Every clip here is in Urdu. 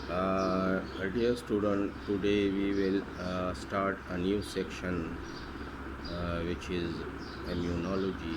Dear student, today we will start a new section which is immunology.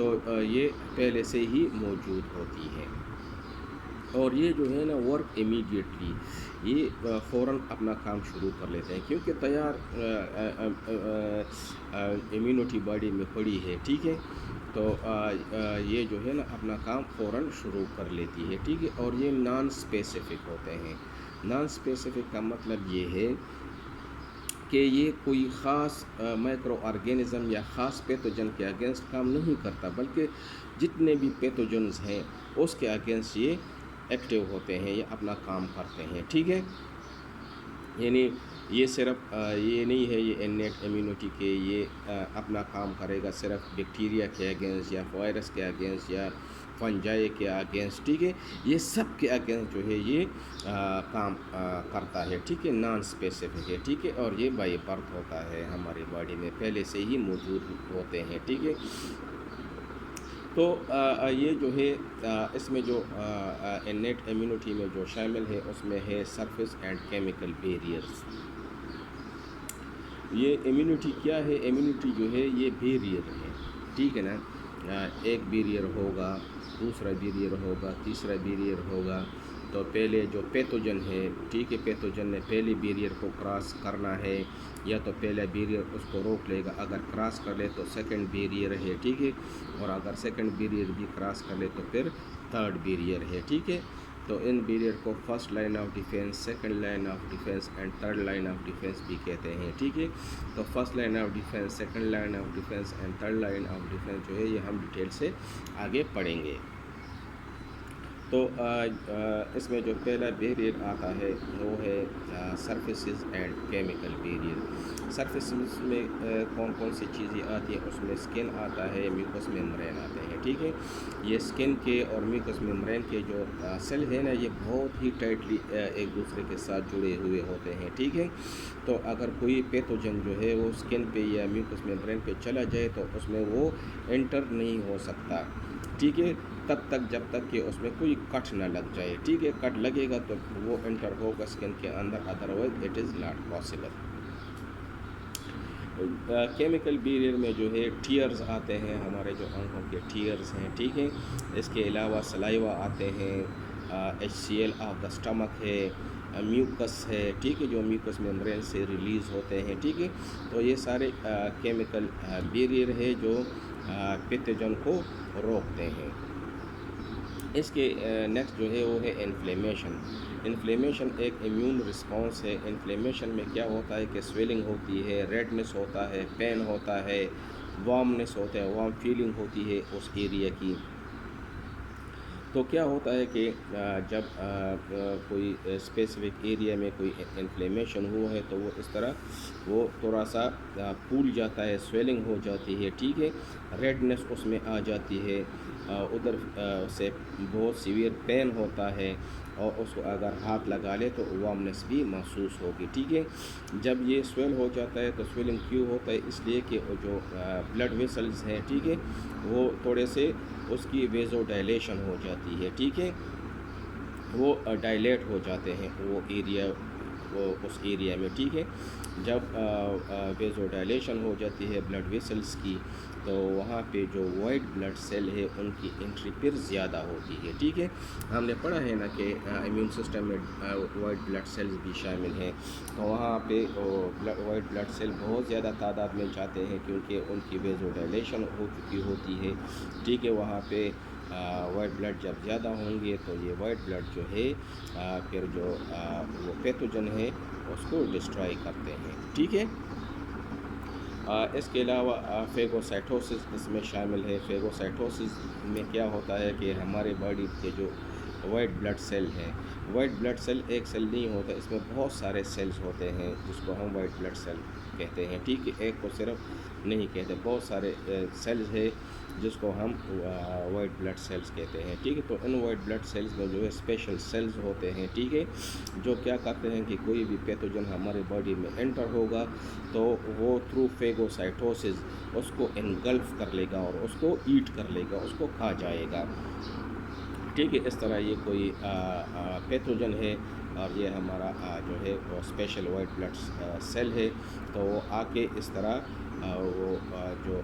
تو یہ پہلے سے ہی موجود ہوتی ہے، اور یہ جو ہے نا ورک امیڈیٹلی، یہ فوراً اپنا کام شروع کر لیتے ہیں، کیونکہ تیار امیونٹی باڈی میں پڑی ہے، ٹھیک ہے، تو یہ جو ہے نا اپنا کام فوراً شروع کر لیتی ہے، ٹھیک ہے، اور یہ نان اسپیسیفک ہوتے ہیں۔ نان اسپیسیفک کا مطلب یہ ہے کہ یہ کوئی خاص مائکرو آرگینزم یا خاص پیتھوجن کے اگینسٹ کام نہیں کرتا، بلکہ جتنے بھی پیتھوجنز ہیں اس کے اگینسٹ یہ ایکٹیو ہوتے ہیں، یہ اپنا کام کرتے ہیں، ٹھیک ہے۔ یعنی یہ صرف یہ نہیں ہے یہ انیٹ امیونٹی کے یہ اپنا کام کرے گا صرف بیکٹیریا کے اگینسٹ یا وائرس کے اگینسٹ یا فنجائی کے اگینسٹ، ٹھیک ہے، یہ سب کے اگینسٹ جو ہے یہ کام کرتا ہے، ٹھیک ہے، نان اسپیسیفک ہے، ٹھیک ہے، اور یہ بائی برتھ ہوتا ہے، ہماری باڈی میں پہلے سے ہی موجود ہوتے ہیں، ٹھیک ہے۔ تو یہ جو ہے اس میں جو انیٹ امیونٹی میں جو شامل ہے اس میں ہے سرفیس اینڈ کیمیکل بیریئرز۔ یہ امیونٹی کیا ہے؟ امیونٹی جو ہے یہ بیریئر ہے، ٹھیک ہے نا، ایک بیریئر ہوگا، دوسرا بیریئر ہوگا، تیسرا بیریئر ہوگا، تو پہلے جو پیتھوجن ہے، ٹھیک ہے، پیتھوجن نے پہلے بیریئر کو کراس کرنا ہے، یا تو پہلا بیریئر اس کو روک لے گا، اگر کراس کر لے تو سیکنڈ بیریئر ہے، ٹھیک ہے، اور اگر سیکنڈ بیریئر بھی کراس کر لے تو پھر تھرڈ بیریئر ہے، ٹھیک ہے۔ تو ان بیریئر کو first line of defence, second line of defence and third line of defence بھی کہتے ہیں، ٹھیک ہے۔ تو first line of defence, second line of defence and third line of defence جو ہے یہ ہم ڈیٹیل سے آگے پڑھیں گے۔ تو اس میں جو پہلا بیریئر آتا ہے وہ ہے surfaces and chemical barrier. Surfaces میں کون کون سی چیزیں آتی ہیں؟ اس میں اسکن آتا ہے، میوکس میمبرین آتے ہیں، ٹھیک ہے۔ یہ اسکن کے اور میوکس میمبرین کے جو سیل ہیں نا یہ بہت ہی ٹائٹلی ایک دوسرے کے ساتھ جڑے ہوئے ہوتے ہیں، ٹھیک ہے۔ تو اگر کوئی پیتھوجن جو ہے وہ اسکن پہ یا میوکس میمبرین پہ چلا جائے تو اس میں وہ انٹر نہیں ہو سکتا، ٹھیک ہے، تب تک جب تک کہ اس میں کوئی کٹ نہ لگ جائے، ٹھیک ہے، کٹ لگے گا تو وہ انٹر ہوگا اسکن کے اندر، otherwise it is not possible. Chemical barrier میں جو ہے ٹیئرز آتے ہیں، ہمارے جو آنکھوں کے ٹیئرز ہیں، ٹھیک ہے، اس کے علاوہ سلائیوا آتے ہیں، HCl آف دا اسٹمک ہے، میوکس ہے، ٹھیک ہے، جو میوکس میمبرین سے ریلیز ہوتے ہیں، ٹھیک ہے۔ تو یہ سارے کیمیکل بیریئر ہے جو پیتھوجن کو روکتے ہیں۔ اس کے نیکسٹ جو ہے وہ ہے انفلیمیشن۔ انفلیمیشن ایک ایمیون رسپانس ہے۔ انفلیمیشن میں کیا ہوتا ہے کہ سویلنگ ہوتی ہے، ریڈنس ہوتا ہے، پین ہوتا ہے، وارمنس ہوتا ہے، وارم فیلنگ ہوتی ہے اس ایریا کی۔ تو کیا ہوتا ہے کہ جب کوئی اسپیسیفک ایریا میں کوئی انفلیمیشن ہوا ہے تو وہ اس طرح وہ تھوڑا سا پھول جاتا ہے، سویلنگ ہو جاتی ہے، ٹھیک ہے، ریڈنس اس میں آ جاتی ہے، ادھر سے بہت سیویئر پین ہوتا ہے، اور اس کو اگر ہاتھ لگا لے تو وارمنس بھی محسوس ہوگی، ٹھیک ہے۔ جب یہ سویل ہو جاتا ہے تو سویلنگ کیوں ہوتا ہے؟ اس لیے کہ جو بلڈ ویسلز ہیں، ٹھیک ہے، وہ تھوڑے سے اس کی ویزو ڈائلیشن ہو جاتی ہے، ٹھیک ہے، وہ ڈائلیٹ ہو جاتے ہیں وہ ایریا، وہ اس ایریا میں، ٹھیک ہے۔ جب ویزو ڈائلیشن ہو جاتی ہے بلڈ ویسلز کی تو وہاں پہ جو وائٹ بلڈ سیل ہے ان کی انٹری پھر زیادہ ہوتی ہے، ٹھیک ہے۔ ہم نے پڑھا ہے نا کہ امیون سسٹم میں وائٹ بلڈ سیلز بھی شامل ہیں، تو وہاں پہ وائٹ بلڈ سیل بہت زیادہ تعداد میں جاتے ہیں کیونکہ ان کی ویزو ڈائلیشن ہو چکی ہوتی ہے، ٹھیک ہے۔ وہاں پہ وائٹ بلڈ جب زیادہ ہوں گے تو یہ وائٹ بلڈ جو ہے پھر جو وہ پیتھوجن ہے اس کو ڈسٹرائی کرتے ہیں، ٹھیک ہے۔ اس کے علاوہ فیگوسائٹوسس اس میں شامل ہے۔ فیگوسائٹوسس میں کیا ہوتا ہے کہ ہمارے باڈی کے جو وائٹ بلڈ سیل ہیں، وائٹ بلڈ سیل ایک سیل نہیں ہوتا، اس میں بہت سارے سیلز ہوتے ہیں جس کو ہم وائٹ بلڈ سیل کہتے ہیں، ٹھیک ہے، ایک کو صرف نہیں کہتے، بہت سارے سیلز ہے جس کو ہم وائٹ بلڈ سیلز کہتے ہیں، ٹھیک ہے۔ تو ان وائٹ بلڈ سیلز میں جو ہے اسپیشل سیلز ہوتے ہیں، ٹھیک ہے، جو کیا کرتے ہیں کہ کوئی بھی پیتھوجن ہمارے باڈی میں انٹر ہوگا تو وہ تھرو فیگوسائٹوسس اس کو انگلف کر لے گا اور اس کو ایٹ کر لے گا، اس کو کھا جائے گا، ٹھیک ہے۔ اس طرح یہ کوئی پیتھوجن ہے اور یہ ہمارا جو ہے وہ اسپیشل وائٹ بلڈ سیل ہے، تو وہ آ کے اس طرح وہ جو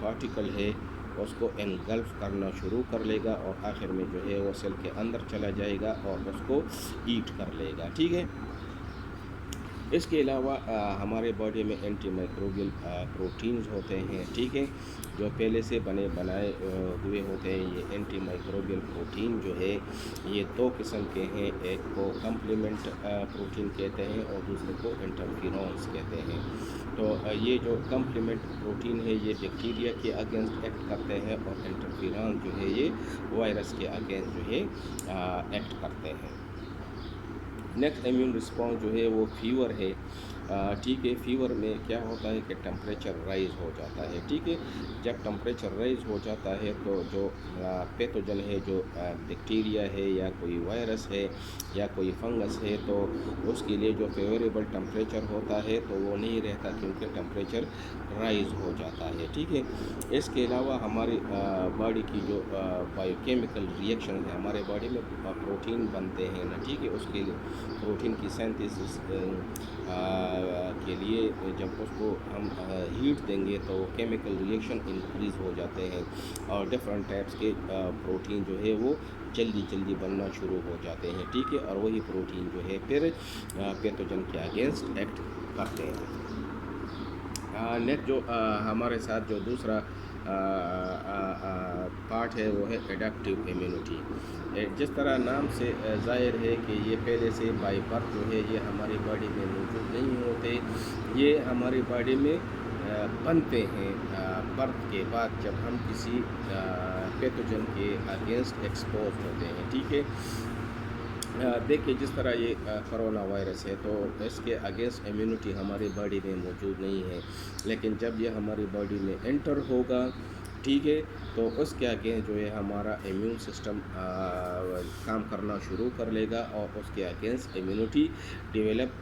پارٹیکل ہے اس کو انگلف کرنا شروع کر لے گا اور آخر میں جو ہے وہ سیل کے اندر چلا جائے گا اور اس کو ایٹ کر لے گا. ٹھیک ہے. اس کے علاوہ ہمارے باڈی میں اینٹی مائکروبیل پروٹینز ہوتے ہیں. ٹھیک ہے. جو پہلے سے بنائے ہوئے ہوتے ہیں. یہ اینٹی مائکروبیل پروٹین جو ہے یہ دو قسم کے ہیں. ایک کو کمپلیمنٹ پروٹین کہتے ہیں اور دوسرے کو انٹرفیرونس کہتے ہیں. تو یہ جو کمپلیمنٹ پروٹین ہے یہ بیکٹیریا کے اگینسٹ ایکٹ کرتے ہیں اور انٹرفیرون جو ہے یہ وائرس کے اگینسٹ جو ہے ایکٹ کرتے ہیں. نیکسٹ امیون رسپانس جو ہے وہ فیور ہے. ٹھیک ہے. فیور میں کیا ہوتا ہے کہ ٹمپریچر رائز ہو جاتا ہے. ٹھیک ہے. جب ٹمپریچر رائز ہو جاتا ہے تو جو پیتھوجن ہے, جو بیکٹیریا ہے یا کوئی وائرس ہے یا کوئی فنگس ہے, تو اس کے لیے جو فیوریبل ٹمپریچر ہوتا ہے تو وہ نہیں رہتا کیونکہ ٹمپریچر رائز ہو جاتا ہے. ٹھیک ہے. اس کے علاوہ ہماری باڈی کی جو بایو کیمیکل ریئیکشن ہے, ہمارے باڈی میں پروٹین بنتے ہیں نا. ٹھیک ہے. اس کے لیے پروٹین کی سینتھیسس کے لیے جب اس کو ہم ہیٹ دیں گے تو کیمیکل ریئیکشن انکریز ہو جاتے ہیں اور ڈفرنٹ ٹائپس کے پروٹین جو ہے وہ جلدی بننا شروع ہو جاتے ہیں. ٹھیک ہے. اور وہی پروٹین جو ہے پھر پیتھوجن کے اگینسٹ ایکٹ کرتے ہیں. نیکسٹ جو ہمارے ساتھ جو دوسرا پارٹ ہے وہ ہے ایڈیپٹیو امیونٹی. جس طرح نام سے ظاہر ہے کہ یہ پہلے سے بائی برتھ جو ہے یہ ہماری باڈی میں موجود نہیں ہوتے. یہ ہماری باڈی میں بنتے ہیں برتھ کے بعد جب ہم کسی پیتھوجن کے اگینسٹ ایکسپوز ہوتے ہیں. ٹھیک ہے. دیکھیے جس طرح یہ کرونا وائرس ہے تو اس کے اگینسٹ امیونٹی ہماری باڈی میں موجود نہیں ہے, لیکن جب یہ ہماری باڈی میں انٹر ہوگا, ٹھیک ہے, تو اس کے اگینسٹ جو ہے ہمارا امیون سسٹم کام کرنا شروع کر لے گا اور اس کے اگینسٹ امیونٹی ڈیولپ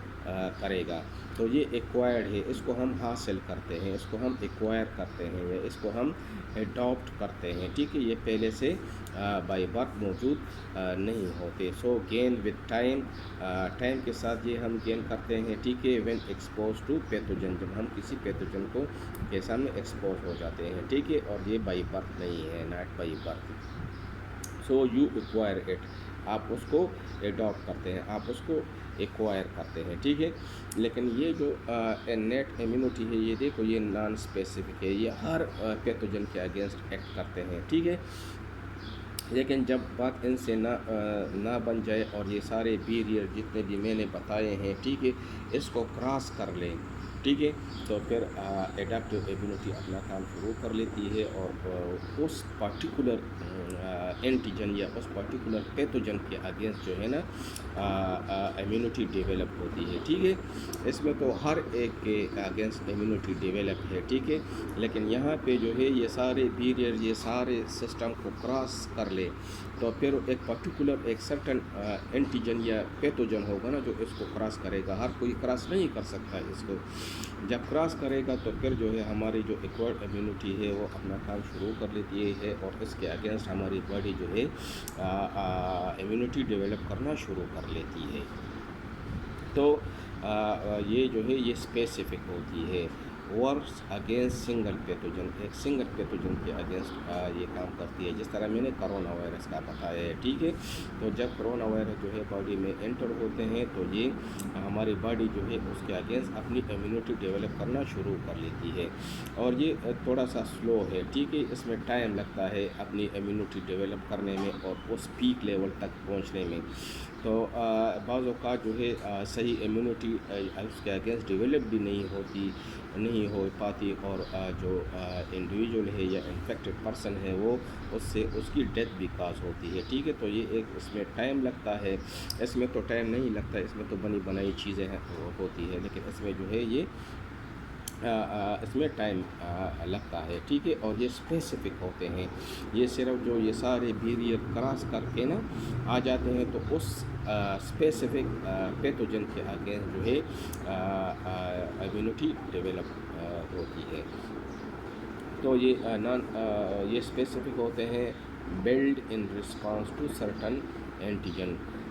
کرے گا. تو یہ ایکوائرڈ ہے, اس کو ہم حاصل کرتے ہیں, اس کو ہم ایکوائر کرتے ہیں یا اس کو ہم اڈاپٹ کرتے ہیں. ٹھیک ہے. یہ پہلے سے بائی برتھ موجود نہیں ہوتے. سو گین وتھ ٹائم کے ساتھ یہ ہم گین کرتے ہیں. ٹھیک ہے. وین ایکسپوز ٹو پیتھوجن, جب ہم کسی پیتھوجن کو کے سامنے ایکسپوز ہو جاتے ہیں. ٹھیک ہے. اور یہ بائی برتھ نہیں ہے, not by birth. So you acquire it, آپ اس کو ایڈاپٹ کرتے ہیں, آپ اس کو ایکوائر کرتے ہیں. ٹھیک ہے. لیکن یہ جو نیٹ امیونٹی ہے یہ دیکھو یہ نان اسپیسیفک ہے, یہ ہر پیتھوجن کے اگینسٹ ایکٹ کرتے ہیں. ٹھیک ہے. لیکن جب بات ان سے نہ بن جائے اور یہ سارے بیریئر جتنے بھی میں نے بتائے ہیں, ٹھیک ہے, اس کو کراس کر لیں, ٹھیک ہے, تو پھر ایڈیپٹیو امیونٹی اپنا کام شروع کر لیتی ہے اور اس پرٹیکولر اینٹیجن یا اس پرٹیکولر پیتھوجن کے اگینسٹ جو ہے نا امیونٹی ڈیولپ ہوتی ہے. ٹھیک ہے. اس میں تو ہر ایک کے اگینسٹ امیونٹی ڈیولپ ہے. ٹھیک ہے. لیکن یہاں پہ جو ہے یہ سارے بیریئر یہ سارے سسٹم کو کراس کر لے تو پھر ایک پرٹیکولر ایک سرٹن اینٹیجن یا پیتھوجن ہوگا نا جو اس کو کراس کرے گا. ہر کوئی کراس نہیں کر سکتا اس کو. جب کراس کرے گا تو پھر جو ہے ہماری جو ایکوائرڈ امیونٹی ہے وہ اپنا کام شروع کر لیتی ہے اور اس کے اگینسٹ ہماری باڈی جو ہے امیونٹی ڈیولپ کرنا شروع کر لیتی ہے. تو یہ جو ہے یہ اسپیسیفک ہوتی ہے. ورکس اگینسٹ سنگل پیتھوجن, ایک سنگل پیتھوجن کے اگینسٹ یہ کام کرتی ہے, جس طرح میں نے کرونا وائرس کا بتایا ہے. ٹھیک ہے. تو جب کرونا وائرس جو ہے باڈی میں انٹر ہوتے ہیں تو یہ ہماری باڈی جو ہے اس کے اگینسٹ اپنی امیونٹی ڈیولپ کرنا شروع کر لیتی ہے اور یہ تھوڑا سا سلو ہے. ٹھیک ہے. اس میں ٹائم لگتا ہے اپنی امیونٹی ڈیولپ کرنے میں اور اس پیک لیول تک پہنچنے میں. تو بعض اوقات جو ہے صحیح امیونٹی اس کے اگینسٹ ڈیولپ بھی نہیں ہو پاتی اور جو انڈیویجول ہے یا انفیکٹڈ پرسن ہے وہ اس کی ڈیتھ بھی کاز ہوتی ہے. ٹھیک ہے. تو یہ ایک اس میں ٹائم لگتا ہے. اس میں تو ٹائم نہیں لگتا, اس میں تو بنی بنائی چیزیں ہوتی ہے, لیکن اس میں جو ہے یہ اس میں ٹائم لگتا ہے. ٹھیک ہے. اور یہ اسپیسیفک ہوتے ہیں, یہ صرف جو یہ سارے بیریئر کراس کر کے نا آ جاتے ہیں تو اس اسپیسیفک پیتھوجن کے اگینسٹ جو ہے امیونٹی ڈیولپ ہوتی ہے. تو یہ اسپیسیفک ہوتے ہیں blood in response to certain antigen.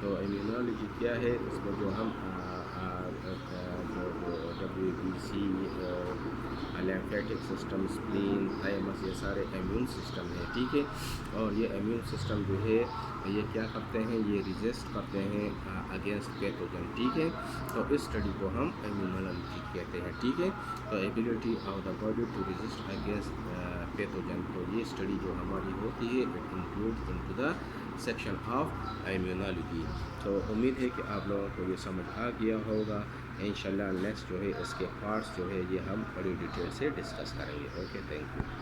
تو امیونالوجی کیا ہے؟ اس میں جو ہم WBC، lymphatic system, spleen, thymus, یہ سارے ایمیون سسٹم ہیں، ٹھیک ہے. اور یہ ایمیون سسٹم جو ہے یہ کیا کرتے ہیں؟ یہ ریزسٹ کرتے ہیں اگینسٹ پیتھوجن، ٹھیک ہے. تو اس اسٹڈی کو ہم امیونالوجی کہتے ہیں، ٹھیک ہے. تو ability of the body to resist against pathogen, تو یہ اسٹڈی جو ہماری ہوتی ہے it include in to the section of immunology. تو امید ہے کہ آپ لوگوں کو یہ سمجھ آ گیا ہوگا. انشاءاللہ نیکسٹ جو ہے اس کے پارٹس جو ہے یہ ہم بڑی ڈیٹیل سے ڈسکس کریں گے. Okay, thank you.